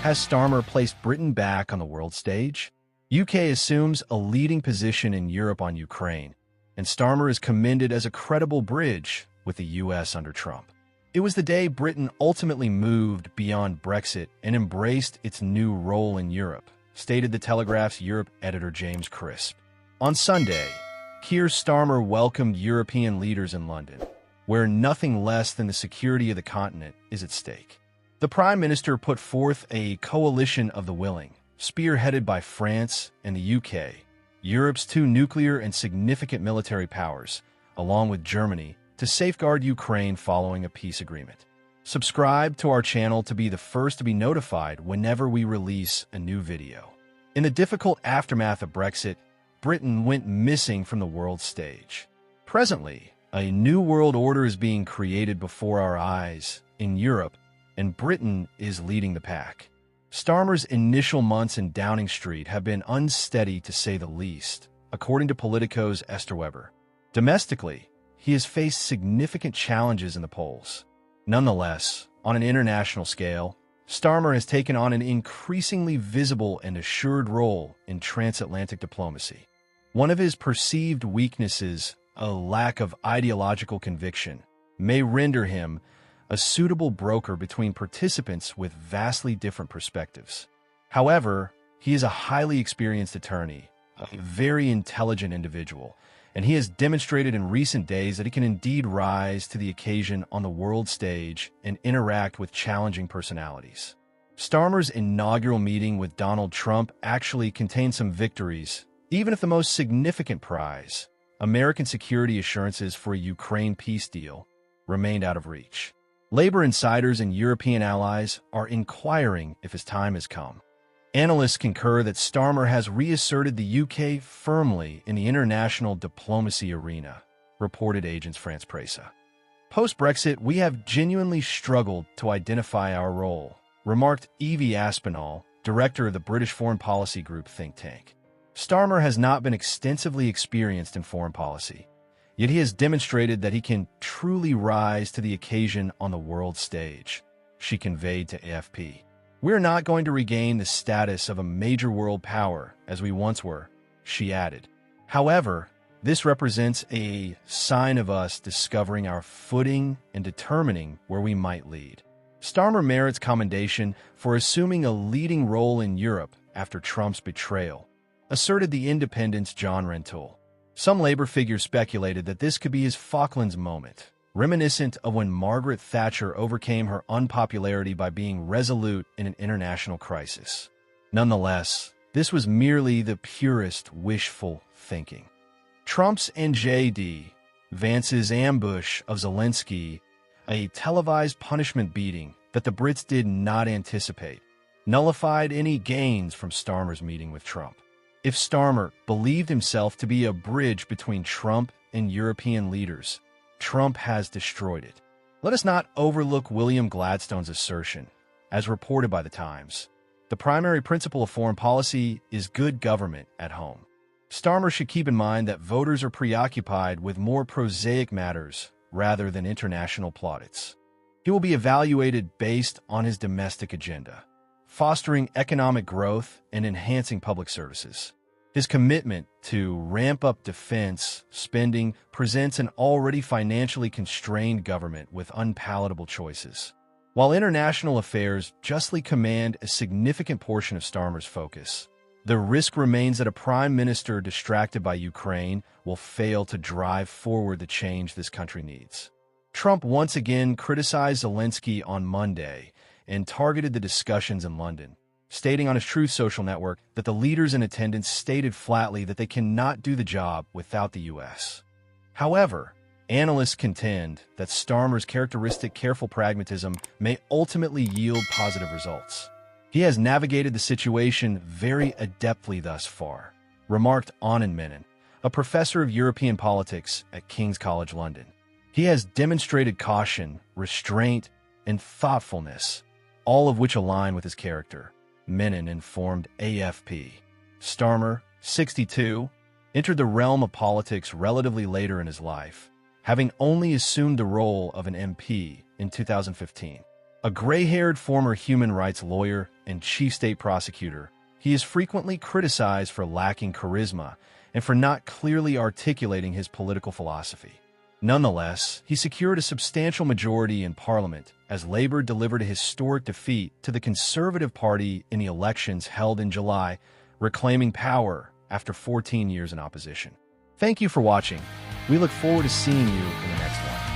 Has Starmer placed Britain back on the world stage? UK assumes a leading position in Europe on Ukraine, and Starmer is commended as a credible bridge with the US under Trump. It was the day Britain ultimately moved beyond Brexit and embraced its new role in Europe, stated The Telegraph's Europe editor James Crisp. On Sunday, Keir Starmer welcomed European leaders in London, where nothing less than the security of the continent is at stake. The Prime Minister put forth a coalition of the willing, spearheaded by France and the UK, Europe's two nuclear and significant military powers, along with Germany, to safeguard Ukraine following a peace agreement. Subscribe to our channel to be the first to be notified whenever we release a new video. In the difficult aftermath of Brexit, Britain went missing from the world stage. Presently, a new world order is being created before our eyes in Europe, and Britain is leading the pack. Starmer's initial months in Downing Street have been unsteady to say the least, according to Politico's Esther Weber. Domestically, he has faced significant challenges in the polls. Nonetheless, on an international scale, Starmer has taken on an increasingly visible and assured role in transatlantic diplomacy. One of his perceived weaknesses, a lack of ideological conviction, may render him a suitable broker between participants with vastly different perspectives. However, he is a highly experienced attorney, a very intelligent individual, and he has demonstrated in recent days that he can indeed rise to the occasion on the world stage and interact with challenging personalities. Starmer's inaugural meeting with Donald Trump actually contained some victories, even if the most significant prize, American security assurances for a Ukraine peace deal, remained out of reach. Labor insiders and European allies are inquiring if his time has come. Analysts concur that Starmer has reasserted the UK firmly in the international diplomacy arena, reported Agence France-Presse. Post-Brexit, we have genuinely struggled to identify our role, remarked Evie Aspinall, director of the British Foreign Policy Group think tank. Starmer has not been extensively experienced in foreign policy, yet he has demonstrated that he can truly rise to the occasion on the world stage, she conveyed to AFP. We're not going to regain the status of a major world power as we once were, she added. However, this represents a sign of us discovering our footing and determining where we might lead. Starmer merits commendation for assuming a leading role in Europe after Trump's betrayal, asserted The Independent's John Rentoul. Some labor figures speculated that this could be his Falklands moment, reminiscent of when Margaret Thatcher overcame her unpopularity by being resolute in an international crisis. Nonetheless, this was merely the purest wishful thinking. Trump's and J.D. Vance's ambush of Zelensky, a televised punishment beating that the Brits did not anticipate, nullified any gains from Starmer's meeting with Trump. If Starmer believed himself to be a bridge between Trump and European leaders, Trump has destroyed it. Let us not overlook William Gladstone's assertion, as reported by The Times. The primary principle of foreign policy is good government at home. Starmer should keep in mind that voters are preoccupied with more prosaic matters rather than international plaudits. He will be evaluated based on his domestic agenda, fostering economic growth and enhancing public services. His commitment to ramp up defense spending presents an already financially constrained government with unpalatable choices. While international affairs justly command a significant portion of Starmer's focus, the risk remains that a prime minister distracted by Ukraine will fail to drive forward the change this country needs. Trump once again criticized Zelensky on Monday and targeted the discussions in London, stating on his Truth Social network that the leaders in attendance stated flatly that they cannot do the job without the U.S. However, analysts contend that Starmer's characteristic careful pragmatism may ultimately yield positive results. He has navigated the situation very adeptly thus far, remarked Anand Menon, a professor of European politics at King's College London. He has demonstrated caution, restraint, and thoughtfulness, all of which align with his character, Menon informed AFP. Starmer, 62, entered the realm of politics relatively later in his life, having only assumed the role of an MP in 2015. A gray-haired former human rights lawyer and chief state prosecutor, he is frequently criticized for lacking charisma and for not clearly articulating his political philosophy. Nonetheless, he secured a substantial majority in Parliament as Labour delivered a historic defeat to the Conservative Party in the elections held in July, reclaiming power after 14 years in opposition. Thank you for watching. We look forward to seeing you in the next one.